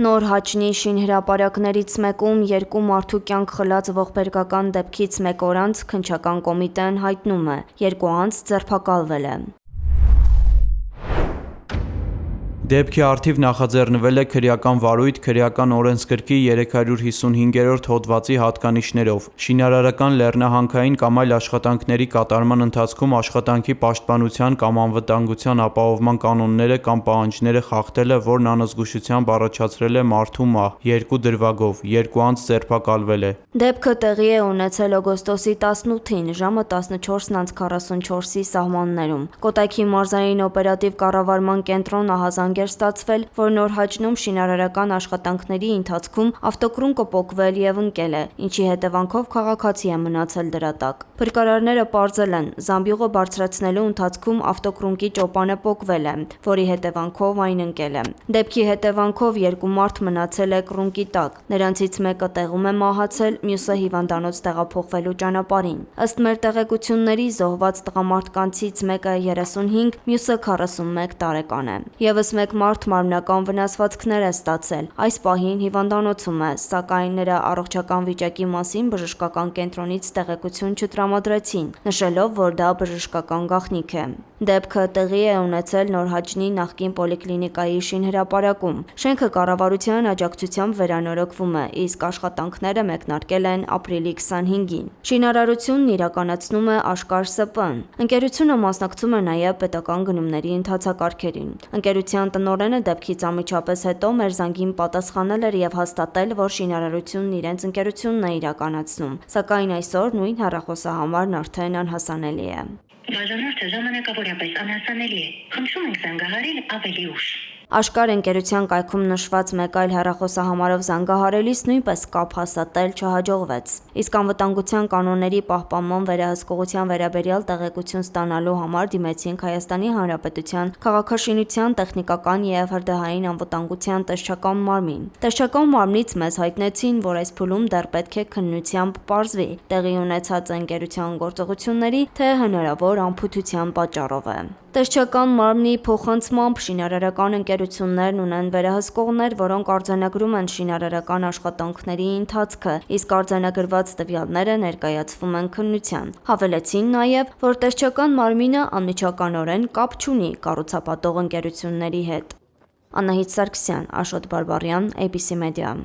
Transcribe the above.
Նոր Հաչնի շինհրապարակներից մեկում երկու մարդու կյանք խլած ողբերգական դեպքից մեկ օր անց քննչական կոմիտեն հայտնում է՝ երկու անձ ձերբակալվել է։ Դեպքի առթիվ նախաձեռնվել է քրեական վարույթ քրեական օրենսգրքի 355-րդ հոդվածի հատկանիշներով՝ շինարարական լեռնահանքային կամ այլ աշխատանքների կատարման ընթացքում աշխատանքի պաշտպանության կամ անվտանգության ապահովման կանոնները կամ պահանջները խախտելը, որն անզգուշությամբ առաջացրել է մարդու մահ, երկու դրվագով, երկու անձ ձերբակալվել է։ Դեպքը տեղի է ունեցել օգոստոսի 18-ին ժամը 14:44-ի սահմաններում։ Կոտայքի մարզային օպերատիվ կառավարման կենտրոն ահազանգ էր ստացվել, որ Նոր Հաչնում շինարարական աշխատանքների ընթացքում ավտոկրուն կպոկվել եւ ընկել է, ինչի հետևանքով քաղաքացի է մնացել դրա տակ։ Փրկարարները պարզել են՝ զամբյուղը բարձրացնելու ընթացքում ավտոկրունկի ճոպանը պոկվել է, որի հետևանքով այն ընկել է։ Դեպքի հետևանքով երկու մարդ մնացել է կռունկի տակ։ Նրանցից մեկը տեղում է մահացել, մյուսը հիվանդանոց տեղափոխվելու ճանապարհին։ Ըստ մեր տեղեկությունների, զոհված տղամարդկանցից մեկը 35, մյուսը 41 տարեկան է։ Եվս մեկ մարդ մարմնական վնասվածքներ է ստացել։ Այս պահին հիվանդանոցում է, սակայն նրա առողջական վիճակի մասին բժշկական կենտրոնից տեղեկություն չտրամադրեցին, նշելով, որ դա բժշկական գաղտնիք է։ Դեպքը տեղի է ունեցել Նոր Հաչնի նախկին պոլիկլինիկայի շինհրապարակում։ Շենքը կառավարության աջակցությամբ վերանորոգվում է, իսկ աշխատանքները մեկնարկել են ապրիլի 25-ին։ Շինարարությունն իրականացնում է Աշխարհ ՍՊԸ-ն։ Ընկերությունը մասնակցում է նաև պետական գնումների ընթացակարգերին։ Ընկերության տնօրենը դեպքից անմիջապես հետո մեր զանգին պատասխանել էր եւ հաստատել, որ շինարարությունն իրենց ընկերությունն է իրականացնում, սակայն այսօր նույն հեռախոսահամարն արդեն անհասանելի է։ Բաժանորդը ժամանակավորապես անհասանելի է։ Խնդրում ենք զանգահարել ավելի ուշ։ Աշխարհ ընկերության կայքում նշված մեկ այլ հեռախոսահամարով զանգահարելիս նույնպես կապ հաստատել չհաջողվեց։ Իսկ անվտանգության կանոնների պահպանման վերահսկողության վերաբերյալ տեղեկություն ստանալու համար դիմեցինք Հայաստանի Հանրապետության քաղաքաշինության, տեխնիկական և հրդեհային անվտանգության տեսչական մարմին։ Տեսչական մարմնից մեզ հայտնեցին, որ այս փուլում դեռ պետք է քննությամբ պարզվի՝ տեղի ունեցած ընկերության գործողությունների, թե հնարավոր անփութության պատճառով է։ Տեսչական մարմնի փոխանցմամբ շինարարական ընկերություններն ունեն վերահսկողներ, որոնք արձանագրում են շինարարական աշխատանքների ընթացքը, իսկ արձանագրված տվյալները ներկայացվում են քննության։ Հավելեցին նաև, որ տեսչական մարմինը անմիջականորեն կապ չունի կառուցապատող ընկերությունների հետ։ Անահիտ Սարգսյան, Աշոտ Բարբառյան, ABC Media։